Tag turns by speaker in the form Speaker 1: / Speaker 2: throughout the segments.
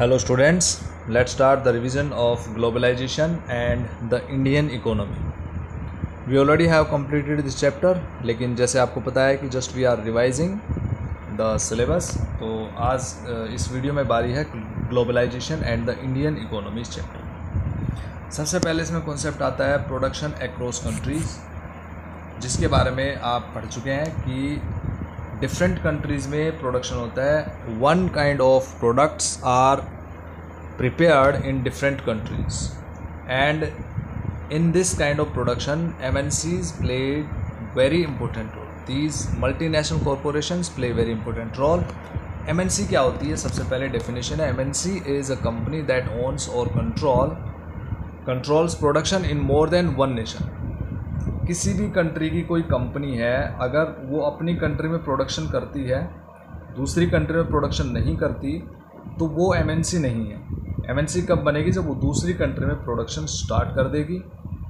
Speaker 1: Hello students, let's start the revision of globalization and the Indian economy. We already have completed this chapter, लेकिन जैसे आपको पता है कि just we are revising the syllabus, तो आज इस वीडियो में बारी है globalization and the Indian economy chapter. सबसे पहले इसमें कॉन्सेप्ट आता है प्रोडक्शन अक्रॉस कंट्रीज़, जिसके बारे में आप पढ़ चुके हैं कि डिफरेंट कंट्रीज़ में प्रोडक्शन होता है. One kind of products are prepared in different countries and in this kind of production MNCs play very important role. These multinational corporations play very important role. MNC क्या होती है? सबसे पहले definition है, MNC is a company that owns or controls production in more than one nation. किसी भी country की कोई कंपनी है, अगर वो अपनी कंट्री में प्रोडक्शन करती है, दूसरी कंट्री में प्रोडक्शन नहीं करती, तो वो MNC नहीं है. MNC कब बनेगी? जब वो दूसरी कंट्री में प्रोडक्शन स्टार्ट कर देगी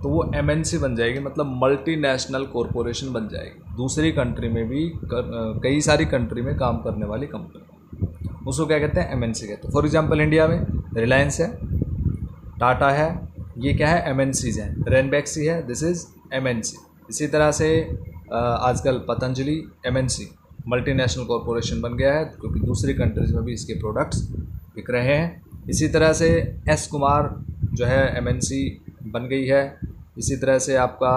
Speaker 1: तो वो MNC बन जाएगी, मतलब मल्टीनेशनल कॉरपोरेशन बन जाएगी. दूसरी कंट्री में भी कई सारी कंट्री में काम करने वाली कंपनी, उसको क्या कहते हैं? MNC कहते हैं. फॉर एग्जांपल इंडिया में रिलायंस है, टाटा है, ये क्या है? MNCs हैं. रेनबैक्सी है, दिस इज़ MNC. इसी तरह से आजकल पतंजलि MNC मल्टीनेशनल कॉरपोरेशन बन गया है, क्योंकि दूसरी कंट्रीज़ में भी इसके प्रोडक्ट्स बिक रहे हैं. इसी तरह से एस कुमार जो है MNC बन गई है. इसी तरह से आपका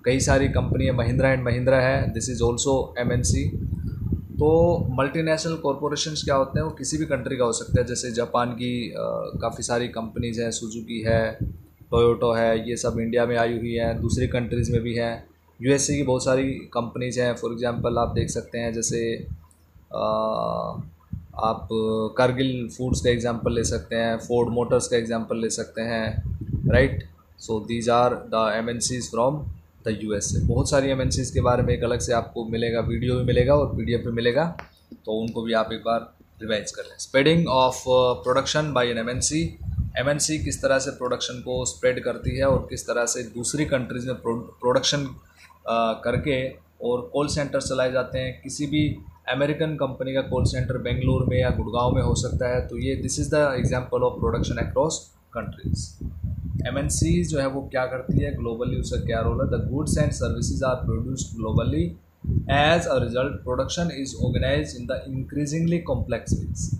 Speaker 1: कई सारी कंपनी है, महिंद्रा एंड महिंद्रा है, दिस इज़ ऑल्सो MNC. तो मल्टीनेशनल कॉरपोरेशंस क्या होते हैं? वो किसी भी कंट्री का हो सकता है. जैसे जापान की काफ़ी सारी कंपनीज़ हैं, सुजुकी है, टोयोटो है, ये सब इंडिया में आई हुई हैं, दूसरी कंट्रीज़ में भी हैं. USA की बहुत सारी कंपनीज़ हैं. फॉर एग्जांपल आप देख सकते हैं, जैसे आप कारगिल फूड्स का एग्जांपल ले सकते हैं, फोर्ड मोटर्स का एग्जांपल ले सकते हैं, right. So these are the MNCs from the USA. बहुत सारी MNCs के बारे में एक अलग से आपको मिलेगा, वीडियो भी मिलेगा और PDF भी मिलेगा, तो उनको भी आप एक बार रिवाइज कर लें. Spreading of production by an MNC किस तरह से प्रोडक्शन को स्प्रेड करती है और किस तरह से दूसरी कंट्रीज़ में प्रोडक्शन करके और कॉल सेंटर चलाए जाते हैं. किसी भी अमेरिकन कंपनी का कॉल सेंटर बेंगलुरु में या गुड़गांव में हो सकता है. तो ये this is the example of production across countries. MNCs जो है वो क्या करती है ग्लोबली, उसका क्या रोल है? The goods and services are produced globally. As a result production is organised in the increasingly complex ways.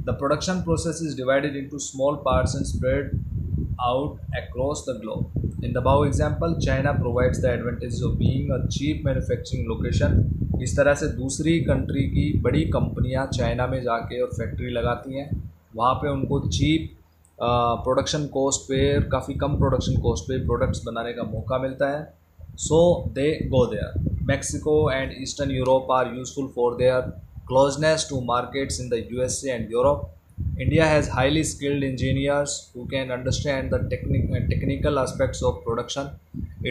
Speaker 1: The production process is divided into small parts and spread out across the globe. In the above example, China provides the advantage of being a cheap manufacturing location. इस तरह से दूसरी country की बड़ी कंपनियां China में जाके और फैक्ट्री लगाती हैं, वहाँ पे उनको चीप प्रोडक्शन कॉस्ट पे, काफ़ी कम प्रोडक्शन कॉस्ट पे प्रोडक्ट्स बनाने का मौका मिलता है. So they go there. Mexico and Eastern Europe are useful for their closeness to markets in the USA and Europe. India has highly skilled engineers who can understand the technical aspects of production.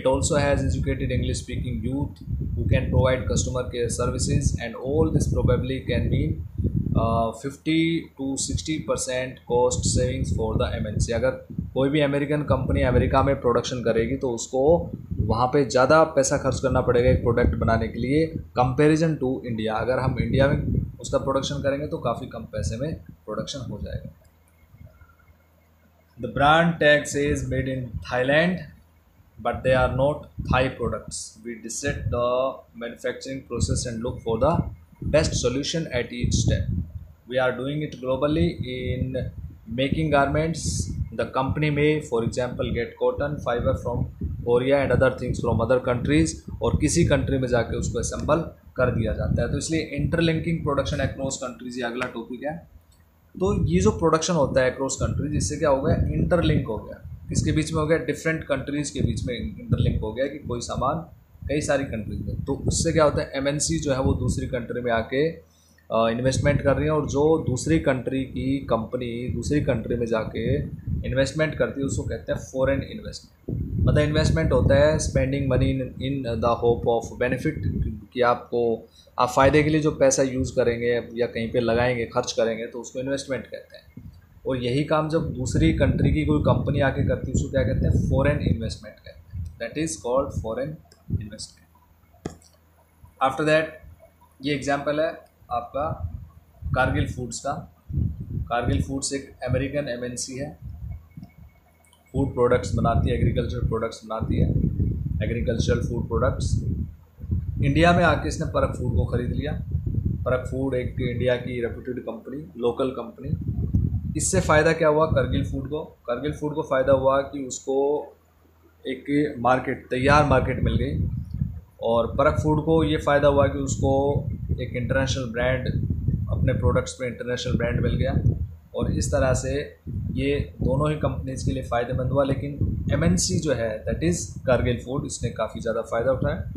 Speaker 1: It also has educated English speaking youth who can provide customer care services, and all this probably can mean 50 to 60% cost savings for the MNC. अगर कोई भी American company America में production करेगी तो उसको वहाँ पे ज़्यादा पैसा खर्च करना पड़ेगा एक प्रोडक्ट बनाने के लिए, कंपैरिजन टू इंडिया. अगर हम इंडिया में उसका प्रोडक्शन करेंगे तो काफ़ी कम पैसे में प्रोडक्शन हो जाएगा. The brand tag says made in Thailand, but they are not Thai products. We dissect the manufacturing process and look for the best solution at each step. We are doing it globally in making garments. The company may, for example, get cotton fiber from Korea and other things from other countries, और किसी country में जाके उसको assemble कर दिया जाता है. तो इसलिए इंटरलिंकिंग प्रोडक्शन अक्रॉस कंट्रीज ये अगला टॉपिक है. तो ये जो प्रोडक्शन होता है अक्रॉस कंट्रीज, इससे क्या हो गया? इंटरलिंक हो गया. किसके बीच में हो गया? डिफरेंट कंट्रीज़ के बीच में इंटरलिंक हो गया कि कोई सामान कई सारी कंट्रीज में. तो उससे क्या होता है? MNC जो है वो दूसरी कंट्री में आके इन्वेस्टमेंट कर रही है, और जो दूसरी कंट्री की कंपनी दूसरी कंट्री में जाके इन्वेस्टमेंट करती है उसको कहते हैं फॉरेन इन्वेस्टमेंट. मतलब इन्वेस्टमेंट होता है spending money in the hope of benefit, कि आप फ़ायदे के लिए जो पैसा यूज़ करेंगे या कहीं पे लगाएंगे, खर्च करेंगे, तो उसको इन्वेस्टमेंट कहते हैं. और यही काम जब दूसरी कंट्री की कोई कंपनी आके करती है उसको क्या कहते हैं? फॉरेन इन्वेस्टमेंट कहते हैं. That is called foreign investment. After that ये एग्जाम्पल है आपका कारगिल फूड्स का. कारगिल फूड्स एक अमेरिकन एमएनसी है, फूड प्रोडक्ट्स बनाती है, एग्रीकल्चर प्रोडक्ट्स बनाती है, एग्रीकल्चरल फूड प्रोडक्ट्स। इंडिया में आके इसने परख फूड को ख़रीद लिया। परख फूड एक इंडिया की रेप्यूटेड कंपनी, लोकल कंपनी। इससे फ़ायदा क्या हुआ कारगिल फूड को? कारगिल फूड को फ़ायदा हुआ कि उसको एक मार्केट, तैयार मार्केट मिल गई, और परख फूड को ये फ़ायदा हुआ कि उसको एक इंटरनेशनल ब्रांड, अपने प्रोडक्ट्स पे इंटरनेशनल ब्रांड मिल गया, और इस तरह से ये दोनों ही कंपनीज़ के लिए फ़ायदेमंद हुआ। लेकिन एमएनसी जो है दैट इज़ कारगिल फूड, इसने काफ़ी ज़्यादा फ़ायदा उठाया।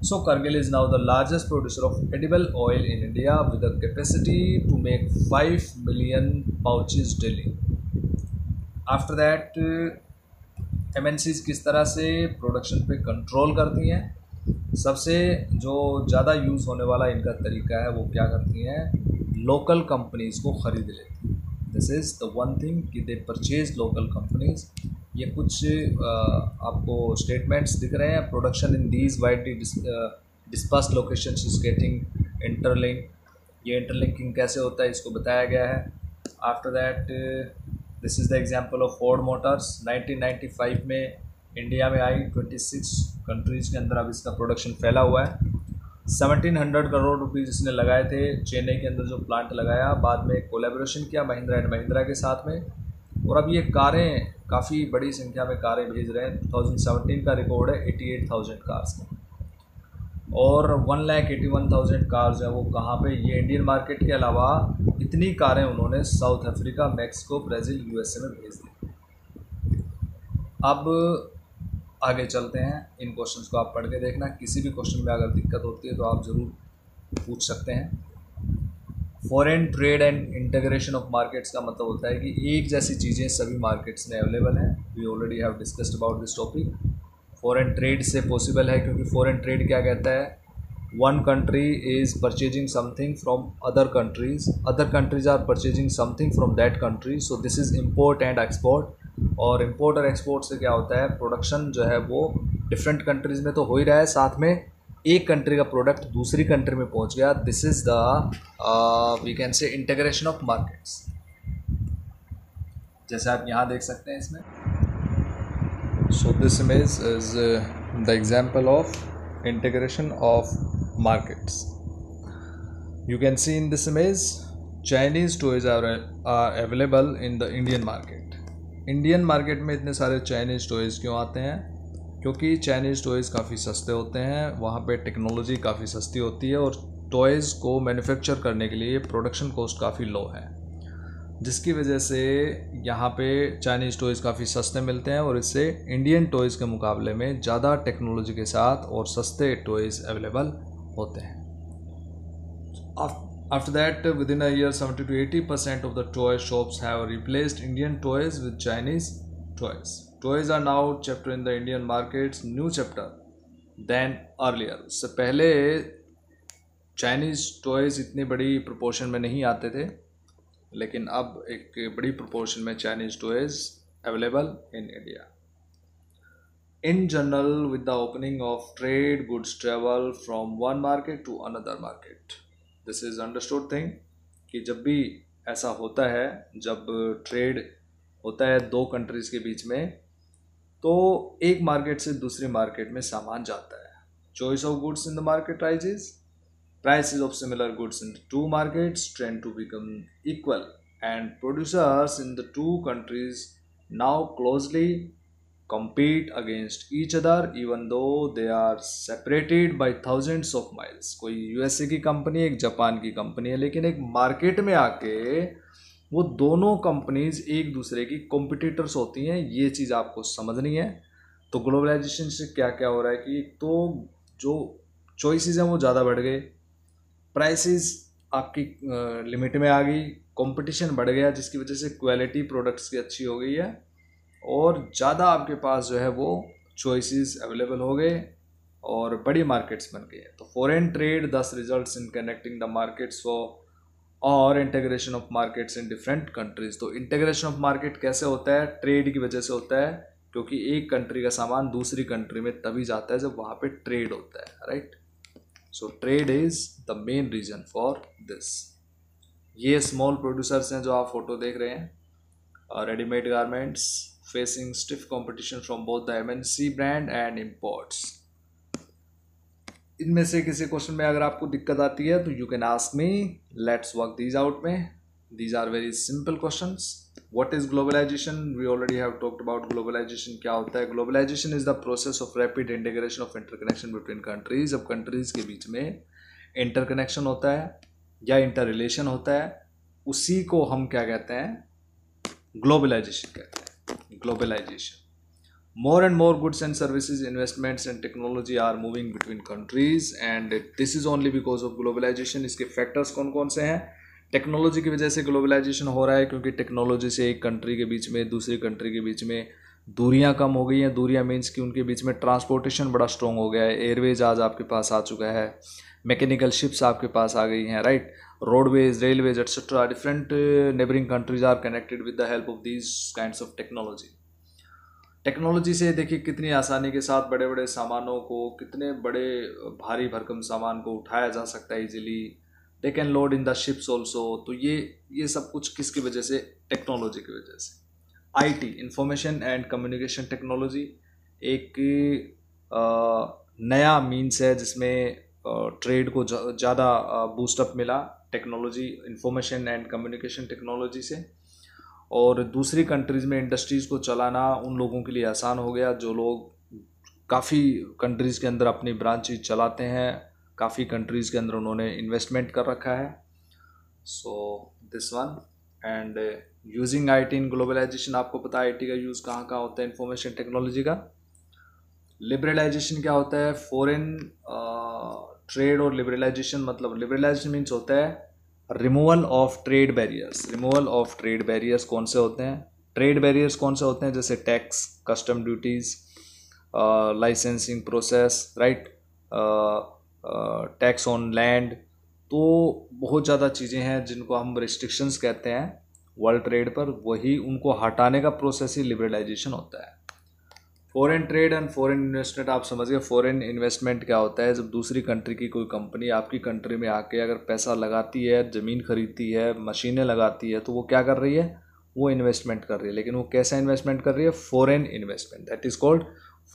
Speaker 1: So Cargill is now the largest producer of edible oil in India with a capacity to make 5 million pouches daily. After that, MNCs किस तरह से प्रोडक्शन पे कंट्रोल करती हैं? सबसे जो ज़्यादा यूज़ होने वाला इनका तरीका है वो क्या करती हैं? लोकल कंपनीज़ को ख़रीद लेती हैं। This is the one thing कि दे परचेज लोकल कंपनीज़। ये कुछ आपको स्टेटमेंट्स दिख रहे हैं। Production in these widely dispersed locations is getting interlink. ये इंटरलिंकिंग कैसे होता है इसको बताया गया है। After that this is the example of Ford Motors. 1995 में इंडिया में आई, 26 कंट्रीज़ के अंदर अब इसका प्रोडक्शन फैला हुआ है। 1700 करोड़ रुपीज़ इसने लगाए थे चेन्नई के अंदर जो प्लांट लगाया। बाद में कोलैबोरेशन किया महिंद्रा एंड महिंद्रा के साथ में, और अब ये कारें काफ़ी बड़ी संख्या में कारें भेज रहे हैं। 2017 का रिकॉर्ड है 88,000 कार्स का, और 1,81,000 कार्स है वो कहाँ पे? ये इंडियन मार्केट के अलावा इतनी कारें उन्होंने south Africa, Mexico, Brazil, USA में भेज दी। अब आगे चलते हैं। इन क्वेश्चंस को आप पढ़ के देखना। किसी भी क्वेश्चन में अगर दिक्कत होती है तो आप ज़रूर पूछ सकते हैं। Foreign trade and integration of markets का मतलब होता है कि एक जैसी चीज़ें सभी मार्केट्स में अवेलेबल हैं। We already have discussed about this topic. Foreign trade से पॉसिबल है क्योंकि फॉरेन ट्रेड क्या कहता है? One country is purchasing something from other countries or purchasing something from that country. So this is import and export. और import और export से क्या होता है? प्रोडक्शन जो है वो डिफरेंट कंट्रीज़ में तो हो ही रहा है, साथ में एक कंट्री का प्रोडक्ट दूसरी कंट्री में पहुंच गया। This is the we can say integration of markets. जैसे आप यहाँ देख सकते हैं इसमें। So this image is the example of integration of markets. You can see in this image Chinese toys are available in the Indian market. Indian market में इतने सारे चाइनीज़ टॉयज़ क्यों आते हैं? क्योंकि चाइनीज़ टॉयज़ काफ़ी सस्ते होते हैं, वहाँ पे टेक्नोलॉजी काफ़ी सस्ती होती है, और टॉयज़ को मैन्युफैक्चर करने के लिए प्रोडक्शन कॉस्ट काफ़ी लो है, जिसकी वजह से यहाँ पे चाइनीज़ टॉयज़ काफ़ी सस्ते मिलते हैं, और इससे इंडियन टॉयज़ के मुकाबले में ज़्यादा टेक्नोलॉजी के साथ और सस्ते टॉयज़ अवेलेबल होते हैं। After that, within a year, 70 to 80% of the toy shops have replaced Indian toys with Chinese toys. Toys are now chapter in the Indian markets, new chapter than earlier. उससे पहले Chinese toys इतनी बड़ी proportion में नहीं आते थे, लेकिन अब एक बड़ी प्रोपोर्शन में Chinese toys available in India. In general, with the opening of trade, goods travel from one market to another market. This is understood thing कि जब भी ऐसा होता है, जब ट्रेड होता है दो कंट्रीज़ के बीच में, तो एक मार्केट से दूसरी मार्केट में सामान जाता है। Choice of goods in the market rises, prices of similar goods in the two markets trend to become equal, and producers in the two countries now closely compete against each other even though they are separated by thousands of miles। कोई USA की company, एक Japan की company है, लेकिन एक market में आके वो दोनों कंपनीज एक दूसरे की कॉम्पिटिटर्स होती हैं। ये चीज़ आपको समझनी है। तो ग्लोबलाइजेशन से क्या क्या हो रहा है कि तो जो चॉइसेस हैं वो ज़्यादा बढ़ गए, प्राइसेस आपकी लिमिट में आ गई, कंपटीशन बढ़ गया, जिसकी वजह से क्वालिटी प्रोडक्ट्स की अच्छी हो गई है, और ज़्यादा आपके पास जो है वो चॉइसेस अवेलेबल हो गए और बड़ी मार्केट्स बन गई है। तो foreign trade thus results in connecting the markets for और integration of markets in different countries. तो इंटीग्रेशन ऑफ मार्केट कैसे होता है? ट्रेड की वजह से होता है, क्योंकि एक कंट्री का सामान दूसरी कंट्री में तभी जाता है जब वहाँ पे ट्रेड होता है, right. So trade is the main reason for this. ये स्मॉल प्रोड्यूसर्स हैं जो आप फोटो देख रहे हैं, readymade garments facing stiff competition from both the MNC brand and imports. इनमें से किसी क्वेश्चन में अगर आपको दिक्कत आती है तो you can ask me, let's work these out में। These are very simple questions. What is globalization? We already have talked about globalization. क्या होता है? Globalization is the process of rapid integration of interconnection between countries. अब countries के बीच में interconnection होता है या इंटर रिलेशन होता है, उसी को हम क्या कहते हैं? ग्लोबलाइजेशन कहते हैं। Globalisation. More and more goods and services, investments and technology are moving between countries and this is only because of globalization। इसके फैक्टर्स कौन कौन से हैं? टेक्नोलॉजी की वजह से ग्लोबलाइजेशन हो रहा है, क्योंकि टेक्नोलॉजी से एक कंट्री के बीच में दूसरी कंट्री के बीच में दूरियां कम हो गई हैं। दूरियां मीन्स कि उनके बीच में ट्रांसपोर्टेशन बड़ा स्ट्रॉन्ग हो गया है। एयरवेज आज आपके पास आ चुका है, मैकेनिकल शिप्स आपके पास आ गई हैं, right. Roadways, railways etcetera, different neighbouring countries are connected with the help of these kinds of technology. Technology से देखिए कितनी आसानी के साथ बड़े बड़े सामानों को, कितने बड़े भारी भरकम सामान को उठाया जा सकता है easily. They can load in the ships also. तो ये सब कुछ किसकी वजह से? टेक्नोलॉजी की वजह से। IT, information and communication technology, एक नया मीन्स है जिसमें ट्रेड को ज़्यादा बूस्टअप मिला technology, information and communication technology से। और दूसरी कंट्रीज़ में इंडस्ट्रीज़ को चलाना उन लोगों के लिए आसान हो गया जो लोग काफ़ी कंट्रीज़ के अंदर अपनी ब्रांचेज चलाते हैं, काफ़ी कंट्रीज़ के अंदर उन्होंने इन्वेस्टमेंट कर रखा है। So this one. And using IT in globalisation, आपको पता है आईटी का यूज़ कहाँ कहाँ होता है इंफॉर्मेशन टेक्नोलॉजी का। लिबरलाइजेशन क्या होता है? फॉरेन ट्रेड और लिबरलाइजेशन, मतलब लिबरलाइजेशन मीन्स होता है removal of trade barriers. Removal of trade barriers कौन से होते हैं? ट्रेड बैरियर्स कौन से होते हैं? जैसे tax, custom duties, licensing process, right, tax on land. तो बहुत ज़्यादा चीज़ें हैं जिनको हम रिस्ट्रिक्शंस कहते हैं वर्ल्ड ट्रेड पर, वही उनको हटाने का प्रोसेस ही लिबरलाइजेशन होता है। Foreign trade and foreign investment, आप समझिए फॉरेन इन्वेस्टमेंट क्या होता है? जब दूसरी कंट्री की कोई कंपनी आपकी कंट्री में आके अगर पैसा लगाती है, ज़मीन खरीदती है, मशीनें लगाती है, तो वो क्या कर रही है? वो इन्वेस्टमेंट कर रही है। लेकिन वो कैसा इन्वेस्टमेंट कर रही है? Foreign investment. That is called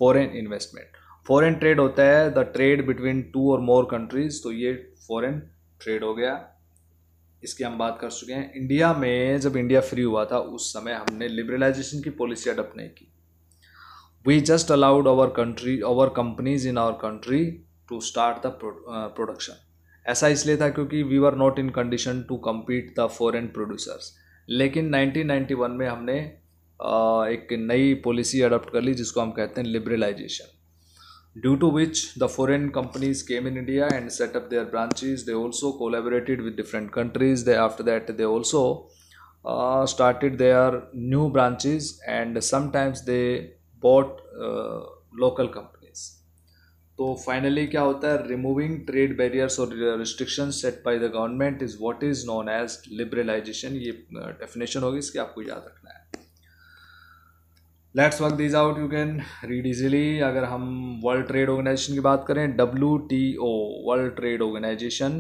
Speaker 1: foreign investment. Foreign trade होता है द ट्रेड बिटवीन टू और मोर कंट्रीज, तो ये फॉरेन ट्रेड हो गया। इसकी हम बात कर चुके हैं। इंडिया में जब इंडिया फ्री हुआ था उस समय हमने लिबरलाइजेशन की पॉलिसी अडॉप्ट नहीं की। We just allowed our companies in our country to start the production। ऐसा इसलिए था क्योंकि we were not in condition to compete the foreign producers। लेकिन 1991 में हमने एक नई पॉलिसी अडॉप्ट कर ली जिसको हम कहते हैं liberalisation, due to which the foreign companies came in India and set up their branches। They also collaborated with different countries। After that they also started their new branches and sometimes they bought local companies। तो finally क्या होता है? Removing trade barriers और restrictions set by the government is what is known as liberalisation. ये definition होगी, इसकी आपको याद रखना है। Let's work this out, you can read easily. अगर हम वर्ल्ड ट्रेड ऑर्गेनाइजेशन की बात करें, WTO वर्ल्ड ट्रेड ऑर्गेनाइजेशन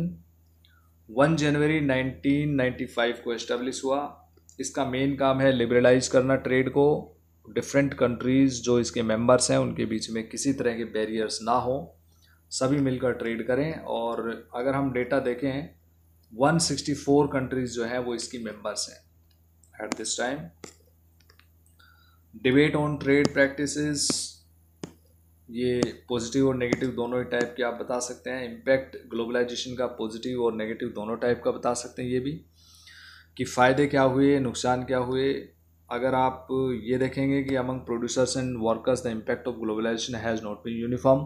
Speaker 1: 1 जनवरी 1995 को एस्टेब्लिश हुआ। इसका मेन काम है लिबरलाइज करना ट्रेड को। डिफरेंट कंट्रीज़ जो इसके मेंबर्स हैं उनके बीच में किसी तरह के बैरियर्स ना हो, सभी मिलकर ट्रेड करें। और अगर हम डेटा देखें 164 कंट्रीज़ जो हैं वो इसकी मेंबर्स हैं at this time. Debate on trade practices, ये पॉजिटिव और नेगेटिव दोनों ही टाइप के आप बता सकते हैं। इम्पैक्ट ग्लोबलाइजेशन का पॉजिटिव और नेगेटिव दोनों टाइप का बता सकते हैं ये भी, कि फ़ायदे क्या हुए, नुकसान क्या हुए। अगर आप ये देखेंगे कि among producers and workers the impact of globalisation has not been uniform,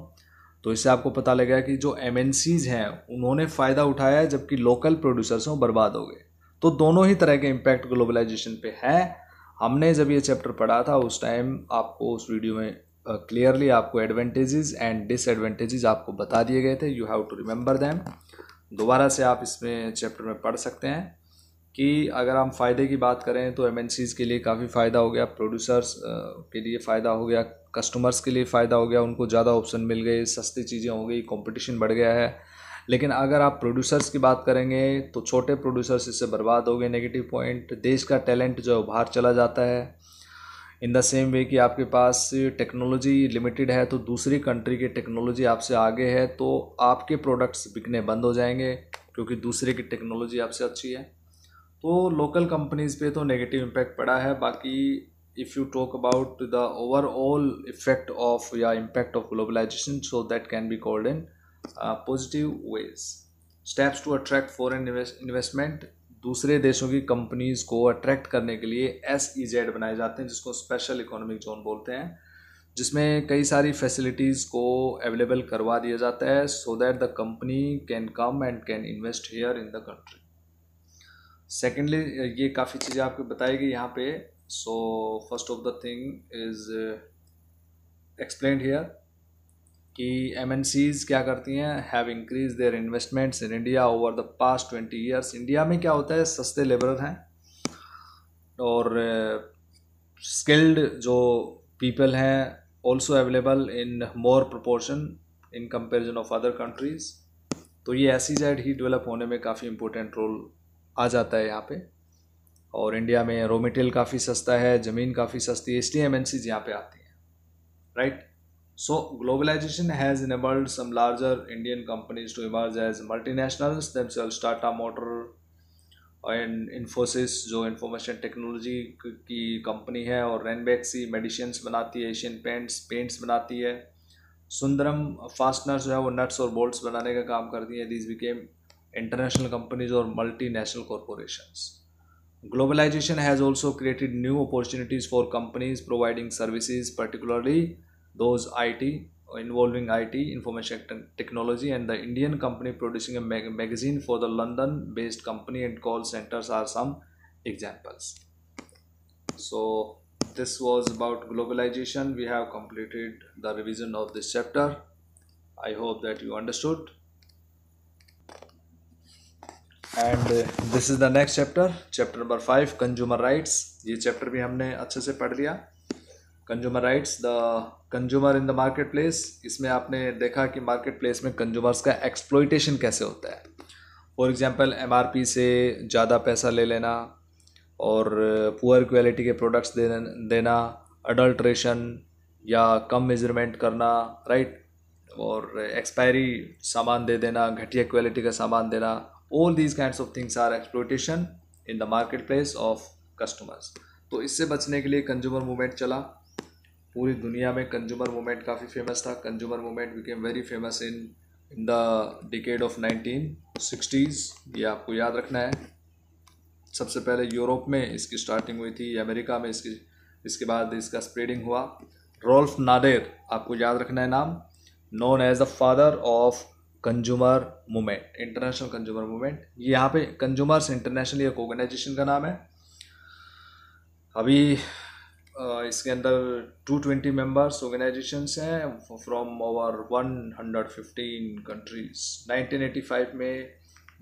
Speaker 1: तो इससे आपको पता लगेगा कि जो MNCs हैं उन्होंने फ़ायदा उठाया है जबकि लोकल प्रोड्यूसर्स हैं बर्बाद हो गए। तो दोनों ही तरह के इम्पैक्ट ग्लोबलाइजेशन पे है। हमने जब ये चैप्टर पढ़ा था उस टाइम आपको उस वीडियो में क्लियरली आपको एडवांटेजेस एंड डिसएडवांटेजेस आपको बता दिए गए थे। You have to remember them. दोबारा से आप इसमें चैप्टर में पढ़ सकते हैं कि अगर हम फ़ायदे की बात करें तो MNCs के लिए काफ़ी फ़ायदा हो गया, प्रोड्यूसर्स के लिए फ़ायदा हो गया, कस्टमर्स के लिए फ़ायदा हो गया, उनको ज़्यादा ऑप्शन मिल गए, सस्ती चीज़ें हो गई, कंपटीशन बढ़ गया है। लेकिन अगर आप प्रोड्यूसर्स की बात करेंगे तो छोटे प्रोड्यूसर्स इससे बर्बाद हो गए। नेगेटिव पॉइंट, देश का टैलेंट जो है बाहर चला जाता है। इन द सेम वे कि आपके पास टेक्नोलॉजी लिमिटेड है तो दूसरी कंट्री की टेक्नोलॉजी आपसे आगे है तो आपके प्रोडक्ट्स बिकने बंद हो जाएंगे क्योंकि दूसरे की टेक्नोलॉजी आपसे अच्छी है। तो लोकल कंपनीज़ पे तो नेगेटिव इम्पैक्ट पड़ा है। बाकी if you talk about the overall effect of या impact of globalization, so that can be called in positive ways. Steps to attract foreign investment, दूसरे देशों की कंपनीज़ को अट्रैक्ट करने के लिए SEZ बनाए जाते हैं जिसको स्पेशल इकोनॉमिक जोन बोलते हैं, जिसमें कई सारी फैसिलिटीज़ को अवेलेबल करवा दिया जाता है so that the company can come and can invest here in the country. Secondly, ये काफ़ी चीज़ें आपको बताई गई यहाँ पे। So first of the thing is explained here कि MNCs क्या करती हैं, have increase their investments in India over the past 20 years. India में क्या होता है, सस्ते लेबर हैं और स्किल्ड जो पीपल हैं also available in more proportion in comparison of other countries. तो ये SEZ ही डेवलप होने में काफ़ी इंपॉर्टेंट रोल आ जाता है यहाँ पे। और इंडिया में रॉ मटेरियल काफ़ी सस्ता है, ज़मीन काफ़ी सस्ती है, इसलिए MNCs यहाँ पे आती हैं, right. So globalization has enabled some larger Indian companies to emerge as multinationals themselves. Tata Motor and Infosys जो इंफॉर्मेशन टेक्नोलॉजी की कंपनी है, और रेनबैक्सी मेडिसिन्स बनाती है, एशियन पेंट्स बनाती है, सुंदरम फास्टनर्स जो है वो नट्स और बोल्ट्स बनाने का काम करती है। दीज बिकेम इंटरनेशनल कंपनीज और multinational corporations. Globalization has also created new opportunities for companies providing services, particularly those involving IT, information technology, and the Indian company producing a magazine for the London-based company and call centers are some examples. So this was about globalization. We have completed the revision of this chapter. I hope that you understood. And this is the next chapter, chapter number 5, consumer rights. ये chapter भी हमने अच्छे से पढ़ लिया। Consumer rights, the consumer in the market place. इसमें आपने देखा कि मार्केट प्लेस में कंज्यूमर्स का एक्सप्लॉइटेशन कैसे होता है। फॉर एग्जांपल MRP से ज़्यादा पैसा ले लेना और पुअर क्वालिटी के प्रोडक्ट्स देना, अडल्ट्रेशन या कम मेजरमेंट करना, राइट, और एक्सपायरी सामान दे देना, घटिया क्वालिटी का सामान देना। All these kinds of things are exploitation in the market place of customers. तो इससे बचने के लिए कंज्यूमर मूवमेंट चला। पूरी दुनिया में कंज्यूमर मूवमेंट काफ़ी फेमस था। Consumer movement became very famous in the decade of 1960s। ये आपको याद रखना है। सबसे पहले यूरोप में इसकी स्टार्टिंग हुई थी, अमेरिका में इसके बाद इसका स्प्रेडिंग हुआ। रोल्फ नाडेर, आपको याद रखना है नाम, known as the father of consumer movement, international consumer movement. ये यहाँ पे कंज्यूमर्स इंटरनेशनल एक ऑर्गेनाइजेशन का नाम है। अभी इसके अंदर 220 मेंबर्स ऑर्गेनाइजेशंस हैं फ्रॉम ओवर 115 कंट्रीज। 1985 में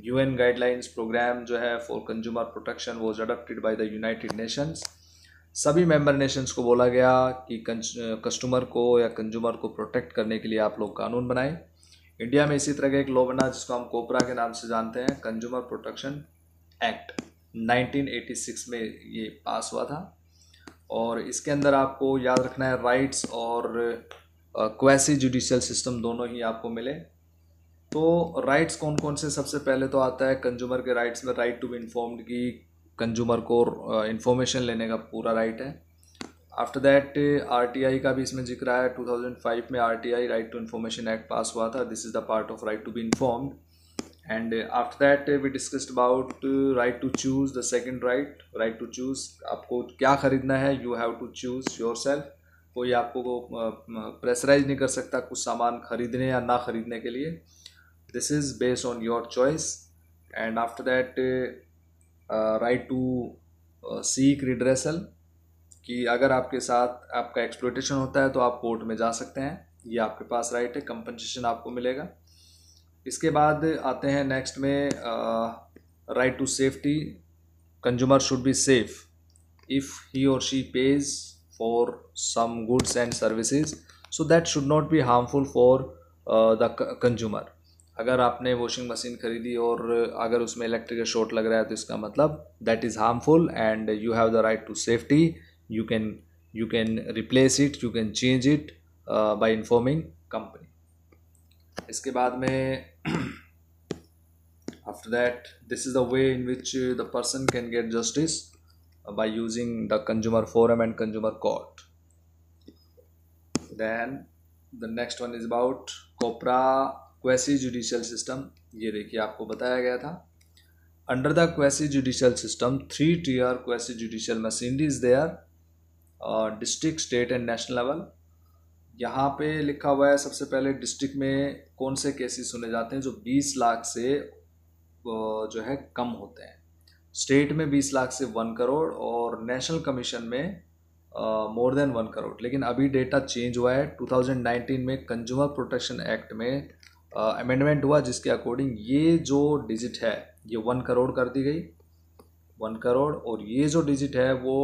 Speaker 1: UN गाइडलाइंस प्रोग्राम जो है for consumer protection was adopted by the United Nations. सभी मेंबर नेशंस को बोला गया कि कस्टमर को या कंज्यूमर को प्रोटेक्ट करने के लिए आप लोग कानून बनाएं। इंडिया में इसी तरह का एक लॉ बना जिसको हम कोपरा के नाम से जानते हैं, कंज्यूमर प्रोटेक्शन एक्ट। 1986 में ये पास हुआ था और इसके अंदर आपको याद रखना है राइट्स और क्वासी जुडिशियल सिस्टम दोनों ही आपको मिले। तो राइट्स कौन कौन से, सबसे पहले तो आता है कंज्यूमर के राइट्स में राइट टू बी इन्फॉर्म्ड की कंज्यूमर को इन्फॉर्मेशन लेने का पूरा राइट है। आफ्टर दैट RTI का भी इसमें जिक्र है। 2005 में RTI right to information act pass हुआ था। This is the part of right to be informed. And after that we discussed about right to choose, the second right to choose। आपको क्या ख़रीदना है, you have to choose yourself। कोई आपको pressurise नहीं कर सकता कुछ सामान खरीदने या ना खरीदने के लिए। this is based on your choice। and after that right to seek redressal, कि अगर आपके साथ आपका एक्सप्लॉइटेशन होता है तो आप कोर्ट में जा सकते हैं, ये आपके पास राइट है, कंपनसेशन आपको मिलेगा। इसके बाद आते हैं नेक्स्ट में right to safety. Consumer should be safe if he और she pays for some goods and services, so that should not be harmful for the consumer. अगर आपने वॉशिंग मशीन खरीदी और अगर उसमें इलेक्ट्रिकल शॉर्ट लग रहा है तो इसका मतलब that is harmful and you have the right to safety. You can replace it, you can change it by informing company. इसके बाद में after that, this is the way in which the person can get justice by using the consumer forum and consumer court. Then the next one is about COPRA quasi judicial system. ये देखिए आपको बताया गया था. Under the quasi judicial system, 3-tier quasi judicial machinery is there, district, state and national level. यहाँ पे लिखा हुआ है सबसे पहले डिस्ट्रिक्ट में कौन से केसेस सुने जाते हैं जो 20 लाख से जो है कम होते हैं. स्टेट में 20 लाख से 1 करोड़ और नेशनल कमीशन में मोर देन 1 करोड़. लेकिन अभी डेटा चेंज हुआ है. 2019 में कंज्यूमर प्रोटेक्शन एक्ट में अमेंडमेंट हुआ जिसके अकॉर्डिंग ये जो डिजिट है ये 1 करोड़ कर दी गई, 1 करोड़. और ये जो डिजिट है वो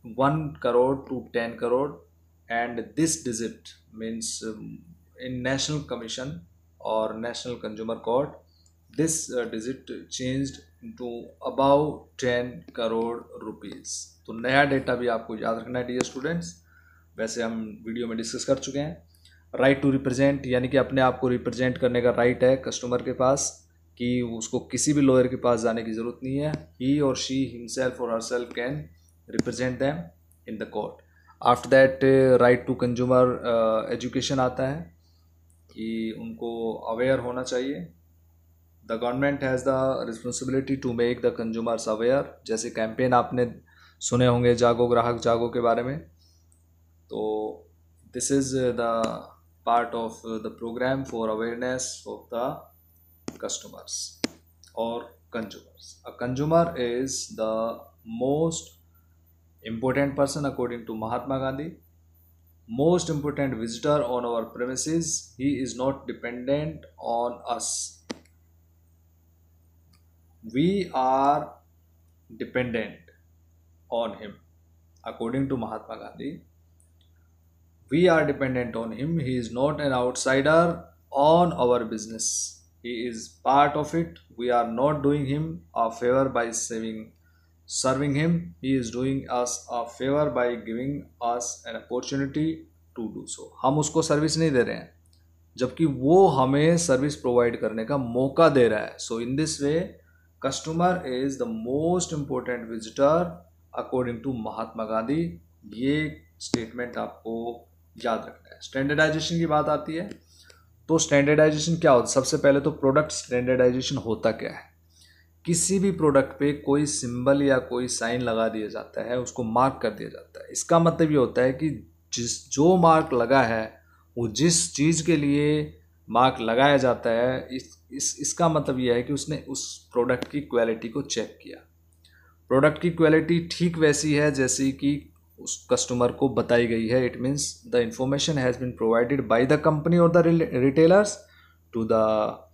Speaker 1: 1 crore to 10 crore. And this digit means in national commission और national consumer court this digit changed into above 10 crore rupees. तो नया डेटा भी आपको याद रखना है डियर स्टूडेंट्स. वैसे हम वीडियो में डिस्कस कर चुके हैं. राइट टू रिप्रेजेंट यानी कि अपने आप को रिप्रेजेंट करने का राइट है कस्टमर के पास कि उसको किसी भी लॉयर के पास जाने की ज़रूरत नहीं है. ही और शी हिमसेल्फ और herself can represent them in the court. After that right to consumer education आता है कि उनको अवेयर होना चाहिए. The government has the responsibility to make the consumers aware. जैसे कैंपेन आपने सुने होंगे जागो ग्राहक जागो के बारे में. तो this is the part of the program for awareness of the customers और consumers. A consumer is the most important person according to Mahatma Gandhi. Most important visitor on our premises. He is not dependent on us. We are dependent on him. According to Mahatma Gandhi, we are dependent on him. He is not an outsider on our business. He is part of it. We are not doing him a favor by serving him. He is doing us a favor by giving us an opportunity to do so. हम उसको service नहीं दे रहे हैं जबकि वो हमें service provide करने का मौका दे रहा है. So in this way customer is the most important visitor according to Mahatma Gandhi. ये स्टेटमेंट आपको याद रखना है. स्टैंडर्डाइजेशन की बात आती है तो स्टैंडर्डाइजेशन क्या होता है? सबसे पहले तो प्रोडक्ट स्टैंडर्डाइजेशन होता क्या है? किसी भी प्रोडक्ट पे कोई सिंबल या कोई साइन लगा दिया जाता है, उसको मार्क कर दिया जाता है. इसका मतलब ये होता है कि जो मार्क लगा है वो जिस चीज़ के लिए मार्क लगाया जाता है इसका मतलब ये है कि उसने उस प्रोडक्ट की क्वालिटी को चेक किया. प्रोडक्ट की क्वालिटी ठीक वैसी है जैसी कि उस कस्टमर को बताई गई है. It means the information has been provided by the company और the retailers to the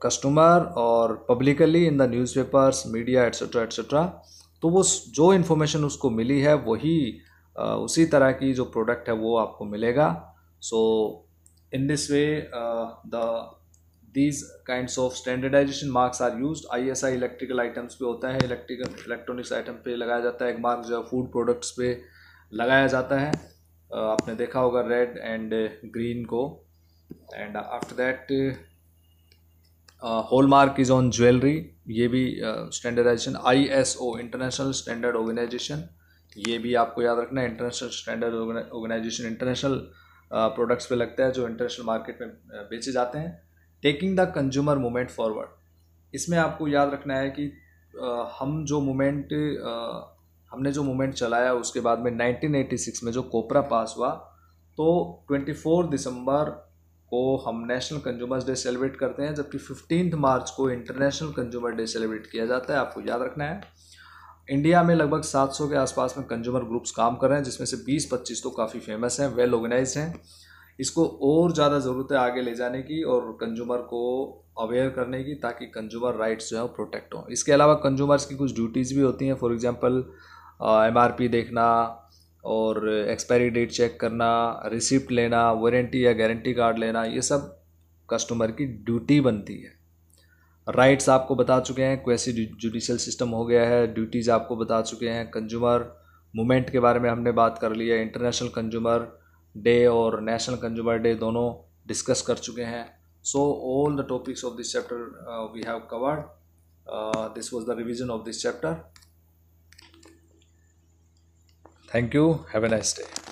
Speaker 1: customer और publicly in the newspapers media etcetera etcetera. तो वो जो इन्फॉर्मेशन उसको मिली है वही उसी तरह की जो प्रोडक्ट है वो आपको मिलेगा. So in this way these kinds of standardization marks are used. ISI electrical items पे होता है, इलेक्ट्रॉनिक्स आइटम पे लगाया जाता है एक मार्क. जो फूड प्रोडक्ट्स पे लगाया जाता है आपने देखा होगा रेड एंड ग्रीन को. And after that hallmark is on jewellery. ये भी standardization. ISO international standard organization, ये भी आपको याद रखना है. International standard organization international products पे लगता है जो इंटरनेशनल मार्केट में बेचे जाते हैं. Taking the consumer movement forward. इसमें आपको याद रखना है कि हमने जो मूवमेंट चलाया उसके बाद में 1986 में जो कोपरा पास हुआ तो 24 दिसंबर को हम नेशनल कंज्यूमर्स डे सेलिब्रेट करते हैं जबकि 15 मार्च को इंटरनेशनल कंज्यूमर डे सेलिब्रेट किया जाता है. आपको याद रखना है. इंडिया में लगभग 700 के आसपास में कंज्यूमर ग्रुप्स काम कर रहे हैं जिसमें से 20-25 तो काफ़ी फेमस हैं, वेल ऑर्गेनाइज्ड हैं. इसको और ज़्यादा ज़रूरत है आगे ले जाने की और कंज्यूमर को अवेयर करने की ताकि कंज्यूमर राइट्स जो है प्रोटेक्ट हों. इसके अलावा कंज्यूमर्स की कुछ ड्यूटीज़ भी होती हैं. फॉर एग्जांपल MRP देखना और एक्सपायरी डेट चेक करना, रिसिप्ट लेना, वारंटी या गारंटी कार्ड लेना, ये सब कस्टमर की ड्यूटी बनती है। राइट्स आपको बता चुके हैं, क्वेसी जुडिशियल सिस्टम हो गया है, ड्यूटीज़ आपको बता चुके हैं, कंज्यूमर मूवमेंट के बारे में हमने बात कर ली है, इंटरनेशनल कंज्यूमर डे और नेशनल कंज्यूमर डे दोनों डिस्कस कर चुके हैं। So all the topics of this chapter we have covered. This was the revision of this chapter. Thank you, have a nice day.